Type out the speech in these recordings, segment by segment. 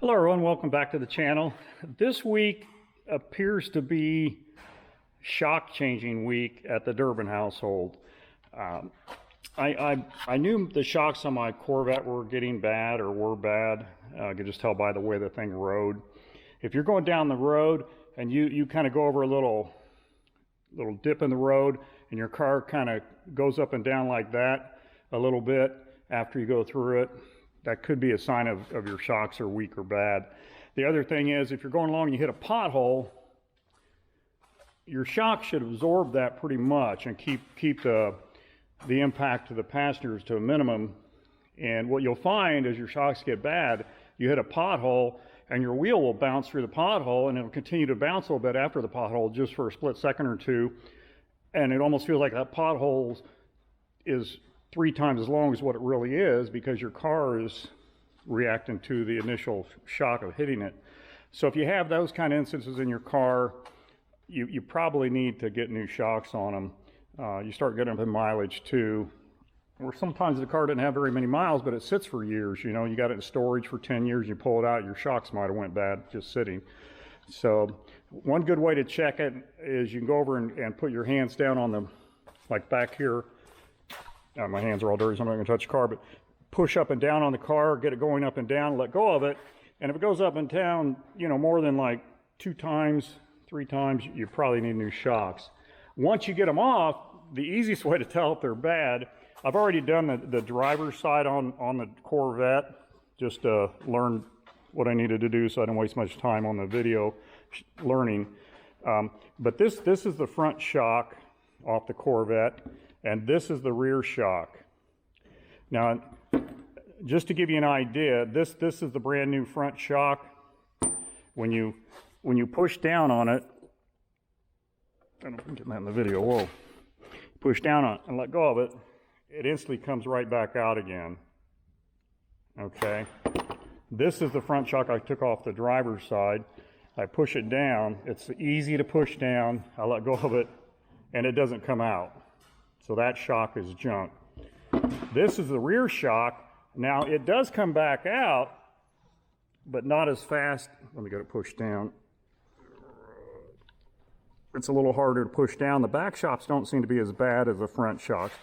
Hello everyone, welcome back to the channel. This week appears to be shock changing week at the Durbin household. I knew the shocks on my Corvette were getting bad or were bad. I could just tell by the way the thing rode. If you're going down the road and you kind of go over a little dip in the road and your car kind of goes up and down like that a little bit after you go through it, that could be a sign of your shocks are weak or bad. The other thing is, if you're going along and you hit a pothole, your shock should absorb that pretty much and keep the impact to the passengers to a minimum. And what you'll find as your shocks get bad, you hit a pothole and your wheel will bounce through the pothole, and it'll continue to bounce a little bit after the pothole just for a split second or two. And it almost feels like that pothole is 3 times as long as what it really is, because your car is reacting to the initial shock of hitting it. So if you have those kind of instances in your car, you probably need to get new shocks on them. You start getting up in mileage too, or sometimes the car didn't have very many miles, but it sits for years. You know, you got it in storage for 10 years, you pull it out, your shocks might have went bad just sitting. So one good way to check it is you can go over and put your hands down on the, like back here. My hands are all dirty, so I'm not going to touch the car, but push up and down on the car, get it going up and down, let go of it. And if it goes up and down, you know, more than like 2 times, 3 times, you probably need new shocks. Once you get them off, the easiest way to tell if they're bad, I've already done the driver's side on the Corvette, just to learn what I needed to do so I didn't waste much time on the video learning. But this is the front shock off the Corvette, and this is the rear shock. Now, just to give you an idea, this is the brand new front shock. When you push down on it, I don't know if I'm getting that in the video, whoa. Push down on it and let go of it, it instantly comes right back out again. Okay. This is the front shock I took off the driver's side. I push it down, it's easy to push down, I let go of it, and it doesn't come out. So that shock is junk. This is the rear shock. Now it does come back out, but not as fast. Let me get it pushed down. It's a little harder to push down. The back shocks don't seem to be as bad as the front shocks.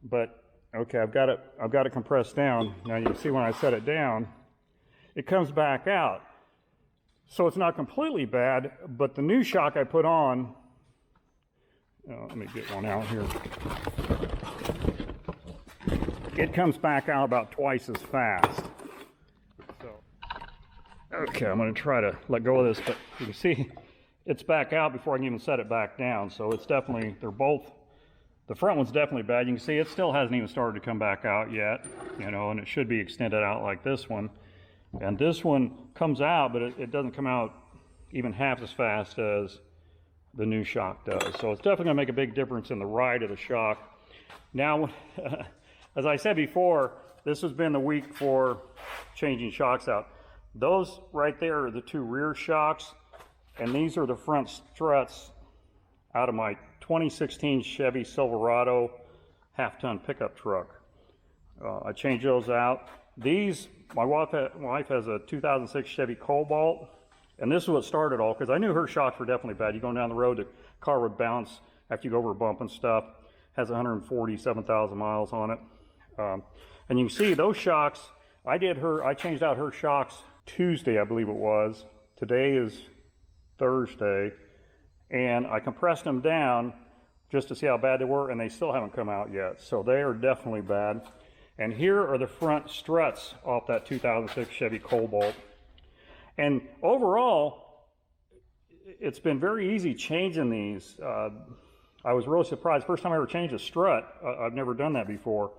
But okay, I've got it compressed down. Now you can see when I set it down, it comes back out. So it's not completely bad, but the new shock I put on, let me get one out here. It comes back out about twice as fast. So, okay, I'm going to try to let go of this, but you can see it's back out before I can even set it back down. So it's definitely, they're both, the front one's definitely bad. You can see it still hasn't even started to come back out yet, you know, and it should be extended out like this one. And this one comes out, but it doesn't come out even half as fast as the new shock does. So it's definitely going to make a big difference in the ride of the shock. Now, as I said before, this has been the week for changing shocks out. Those right there are the 2 rear shocks, and these are the front struts out of my 2016 Chevy Silverado half-ton pickup truck. I changed those out. These, my wife has a 2006 Chevy Cobalt, and this is what started all, because I knew her shocks were definitely bad. You going down the road, the car would bounce after you go over a bump and stuff. Has 147,000 miles on it. And you can see those shocks, I changed out her shocks Tuesday, I believe it was. Today is Thursday. And I compressed them down just to see how bad they were, and they still haven't come out yet. So they are definitely bad. And here are the front struts off that 2006 Chevy Cobalt. And overall, it's been very easy changing these. I was really surprised. First time I ever changed a strut. I've never done that before.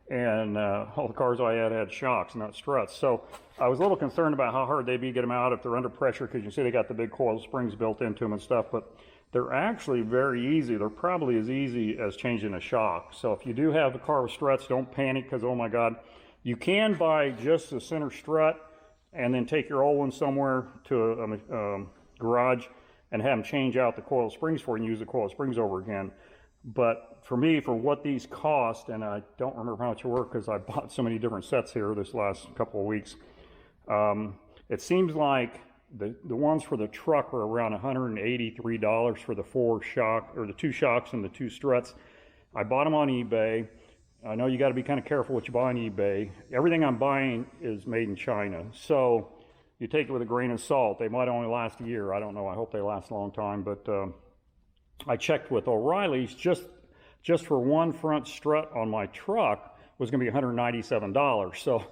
And all the cars I had shocks, not struts. So I was a little concerned about how hard they'd be to get them out if they're under pressure, because you see they got the big coil springs built into them and stuff. But they're actually very easy. They're probably as easy as changing a shock. So if you do have a car with struts, don't panic, because oh my God, you can buy just the center strut and then take your old one somewhere to a garage and have them change out the coil springs for you and use the coil springs over again. But for me, for what these cost, and I don't remember how much it were because I bought so many different sets here this last couple of weeks, It seems like the ones for the truck were around $183 for the 4 shock, or the 2 shocks and the 2 struts. I bought them on eBay. I know you got to be kind of careful what you buy on eBay. Everything I'm buying is made in China, so you take it with a grain of salt. They might only last a year. I don't know. I hope they last a long time. But I checked with O'Reilly's. Just for one front strut on my truck was going to be $197. So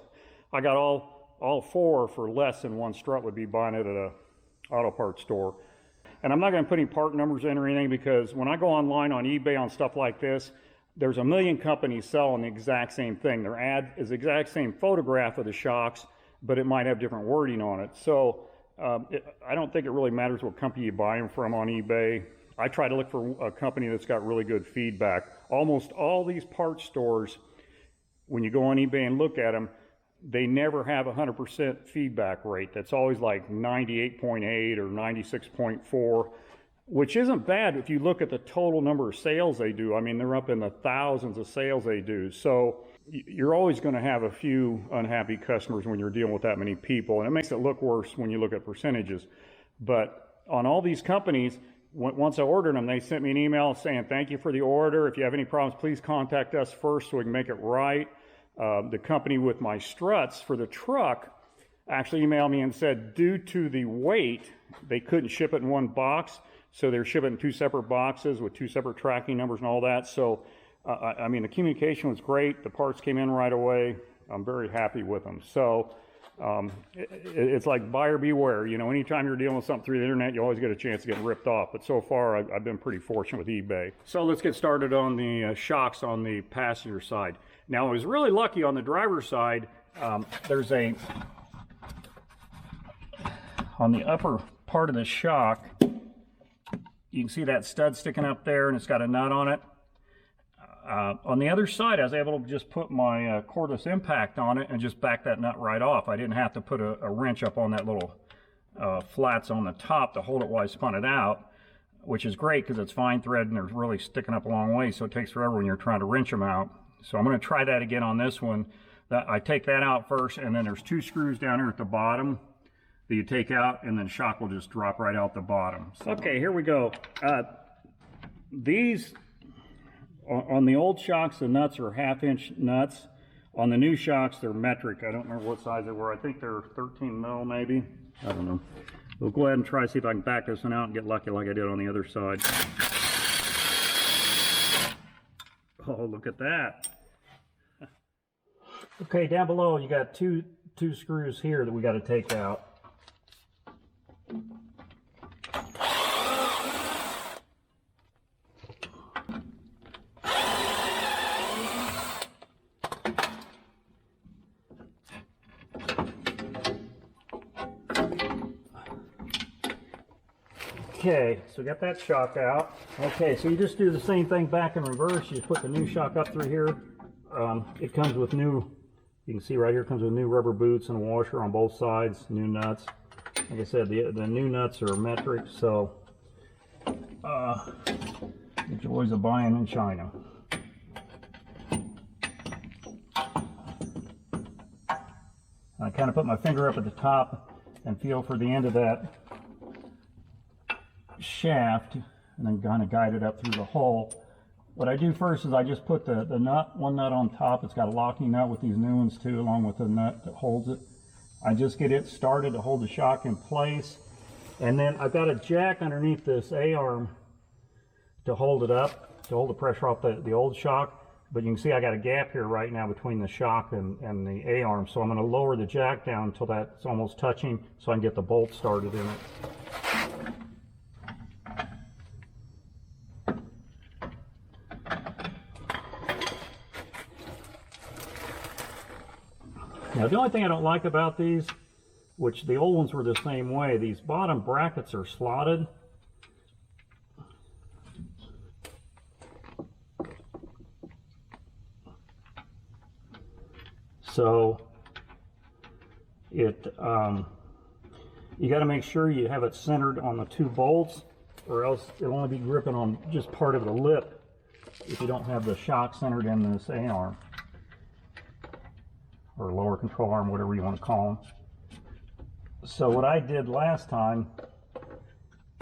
I got all 4 for less than one strut would be buying it at a auto parts store. And I'm not going to put any part numbers in or anything, because when I go online on eBay on stuff like this, there's a million companies selling the exact same thing. Their ad is the exact same photograph of the shocks, but it might have different wording on it. So I don't think it really matters what company you buy them from on eBay. I try to look for a company that's got really good feedback. Almost all these parts stores, when you go on eBay and look at them, they never have 100% feedback rate. That's always like 98.8 or 96.4, which isn't bad if you look at the total number of sales they do. I mean, they're up in the thousands of sales they do. So you're always going to have a few unhappy customers when you're dealing with that many people, and it makes it look worse when you look at percentages. But on all these companies, once I ordered them, they sent me an email saying, thank you for the order. If you have any problems, please contact us first so we can make it right. The company with my struts for the truck actually emailed me and said, due to the weight, they couldn't ship it in one box. So they're shipping in 2 separate boxes with 2 separate tracking numbers and all that. So, I mean, the communication was great. The parts came in right away. I'm very happy with them. So, it's like buyer beware. You know, anytime you're dealing with something through the internet, you always get a chance to get ripped off. But so far, I've been pretty fortunate with eBay. So let's get started on the shocks on the passenger side. Now, I was really lucky on the driver's side. There's on the upper part of the shock, you can see that stud sticking up there, and it's got a nut on it. On the other side, I was able to just put my cordless impact on it and just back that nut right off. I didn't have to put a wrench up on that little flats on the top to hold it while I spun it out, which is great because it's fine thread and they're really sticking up a long way, so it takes forever when you're trying to wrench them out. So I'm going to try that again on this one. I take that out first, and then there's 2 screws down here at the bottom that you take out, and then shock will just drop right out the bottom. Okay, here we go. These, on the old shocks, the nuts are 1/2-inch nuts. On the new shocks, they're metric. I don't remember what size they were. I think they're 13 mil maybe. I don't know. We'll go ahead and try to see if I can back this one out and get lucky like I did on the other side. Oh, look at that. Okay, down below you got two screws here that we got to take out. Okay, so we got that shock out. Okay, so you just do the same thing back in reverse. You put the new shock up through here. It comes with new, you can see right here, comes with new rubber boots and a washer on both sides, new nuts. Like I said, the new nuts are metric, so the joys of buying in China. I kind of put my finger up at the top and feel for the end of that shaft, and then kind of guide it up through the hole. What I do first is I just put the one nut on top. It's got a locking nut with these new ones too, along with the nut that holds it. I just get it started to hold the shock in place, and then I've got a jack underneath this A-arm to hold it up, to hold the pressure off the old shock. But you can see I got a gap here right now between the shock and the A-arm, so I'm going to lower the jack down until that's almost touching so I can get the bolt started in it. Now, the only thing I don't like about these, which the old ones were the same way, these bottom brackets are slotted. So it you got to make sure you have it centered on the 2 bolts, or else it'll only be gripping on just part of the lip if you don't have the shock centered in this A-arm. Or lower control arm, whatever you want to call them. So what I did last time,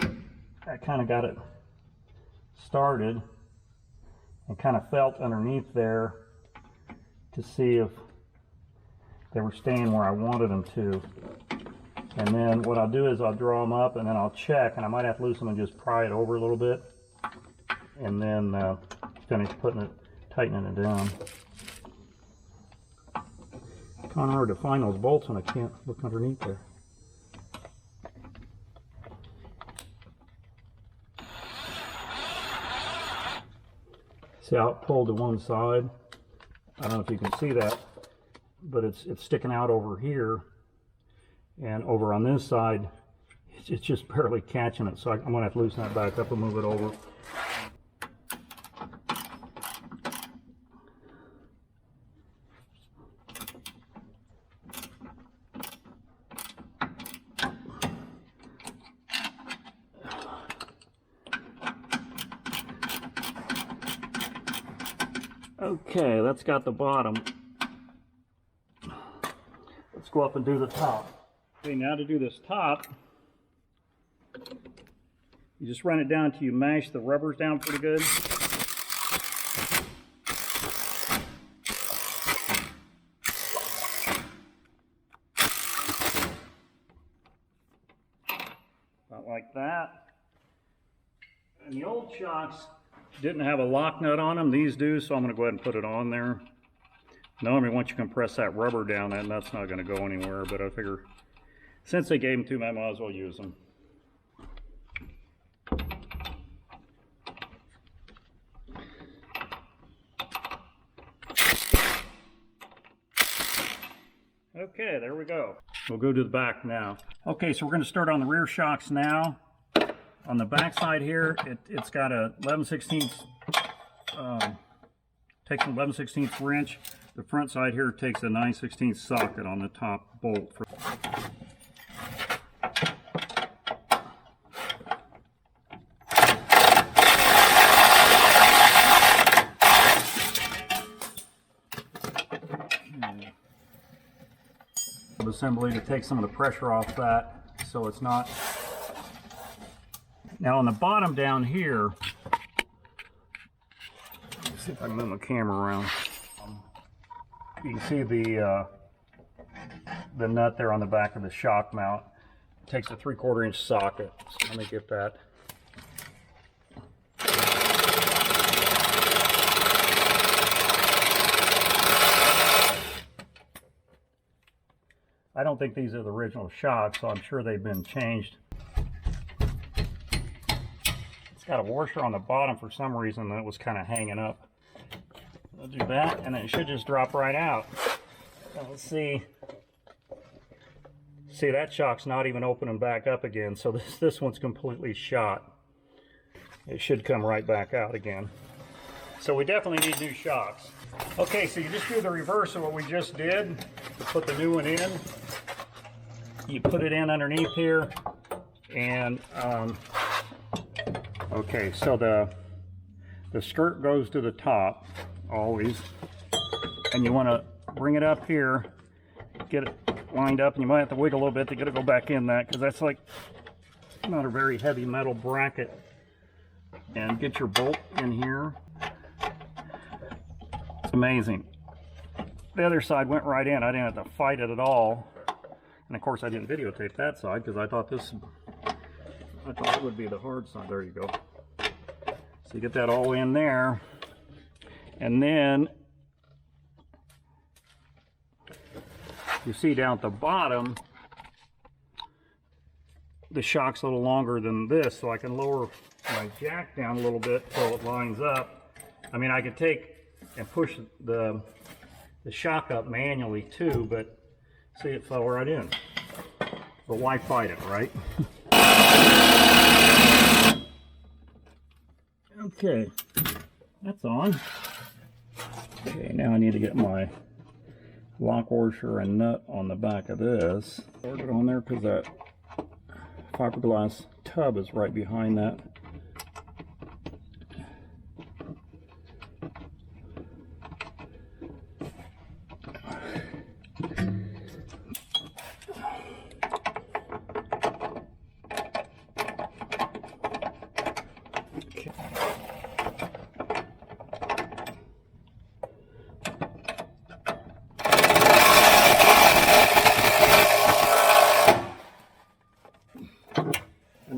I kind of got it started and kind of felt underneath there to see if they were staying where I wanted them to. And then what I'll do is I'll draw them up and then I'll check, and I might have to loosen them and just pry it over a little bit, and then finish tightening it down. It's kind of hard to find those bolts when I can't look underneath there. See how it pulled to one side? I don't know if you can see that, but it's sticking out over here, and over on this side it's just barely catching it, so I'm going to have to loosen that back up and move it over. Okay, that's got the bottom. Let's go up and do the top. Okay, now to do this top, you just run it down until you mash the rubbers down pretty good. About like that. And the old shocks didn't have a lock nut on them. These do, so I'm going to go ahead and put it on there. Normally, once you compress that rubber down, that nut's not going to go anywhere, but I figure since they gave them to me, I might as well use them. Okay, there we go. We'll go to the back now. Okay, so we're going to start on the rear shocks now. On the back side here, it's got a 11/16, takes an 11/16 wrench. The front side here takes a 9/16 socket on the top bolt. Assembly to take some of the pressure off that, so it's not. Now on the bottom down here, let's see if I can move my camera around. You can see the nut there on the back of the shock mount. It takes a 3/4 inch socket. So let me get that. I don't think these are the original shocks, so I'm sure they've been changed. It's got a washer on the bottom for some reason that was kind of hanging up. I'll do that, and it should just drop right out. Now, let's see. See, that shock's not even opening back up again, so this one's completely shot. It should come right back out again. So we definitely need new shocks. Okay, so you just do the reverse of what we just did. You put the new one in. You put it in underneath here, and okay, so the skirt goes to the top always, and you want to bring it up here, get it lined up, and you might have to wiggle a little bit to get it to go back in that, because that's like not a very heavy metal bracket. And get your bolt in here. It's amazing. The other side went right in. I didn't have to fight it at all. And of course I didn't videotape that side because I thought it would be the hard side. There you go. So you get that all in there. And then you see down at the bottom, the shock's a little longer than this, so I can lower my jack down a little bit so it lines up. I mean, I could take and push the shock up manually too, but see, it fell right in. But why fight it, right? Okay, that's on. Okay, now I need to get my lock washer and nut on the back of this. Put it on there because that fiberglass tub is right behind that.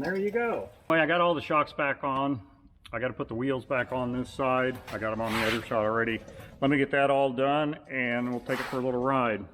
And there you go. I got all the shocks back on. I got to put the wheels back on this side. I got them on the other side already. Let me get that all done and we'll take it for a little ride.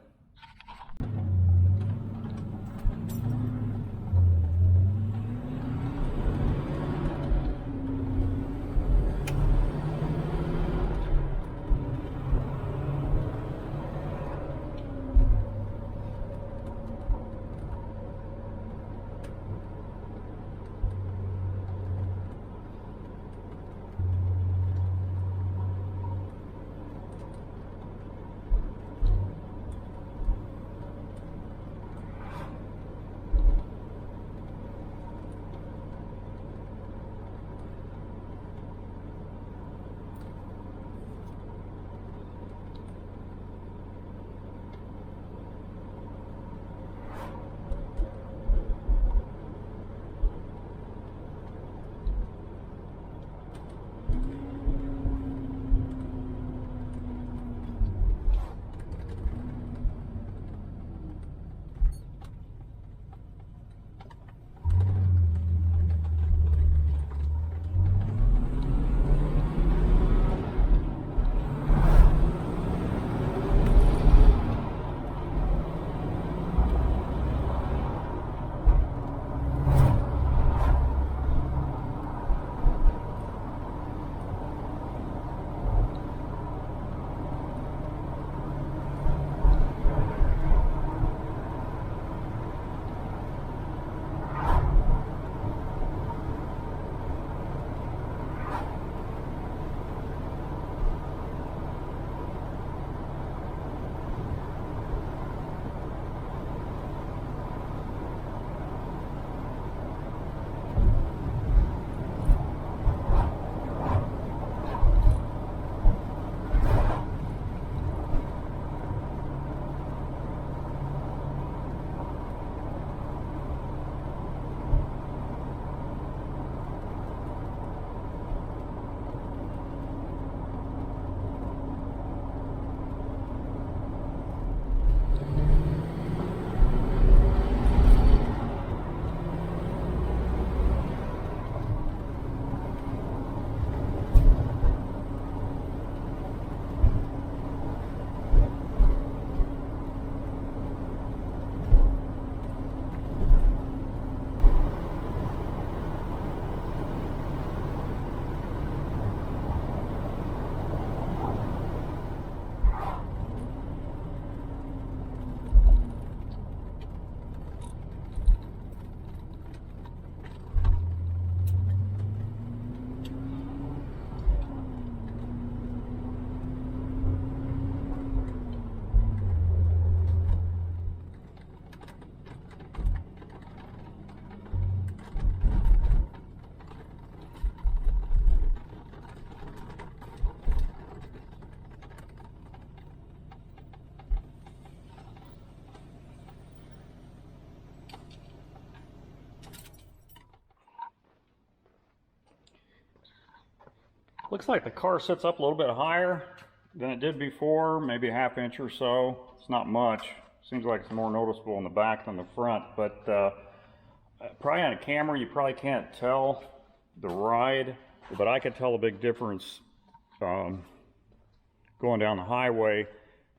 Looks like the car sits up a little bit higher than it did before, maybe a half inch or so. It's not much. Seems like it's more noticeable in the back than the front, but probably on a camera you probably can't tell the ride, but I could tell a big difference going down the highway.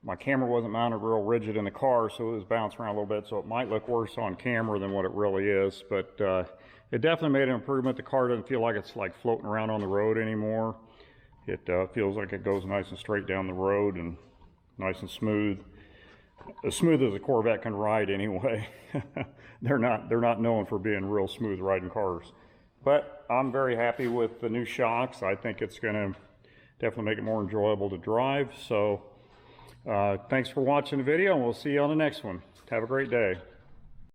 My camera wasn't mounted real rigid in the car, so it was bouncing around a little bit, so it might look worse on camera than what it really is, but it definitely made an improvement. The car doesn't feel like it's like floating around on the road anymore. It feels like it goes nice and straight down the road and nice and smooth. As smooth as a Corvette can ride anyway. They're not known for being real smooth riding cars. But I'm very happy with the new shocks. I think it's going to definitely make it more enjoyable to drive. So thanks for watching the video, and we'll see you on the next one. Have a great day.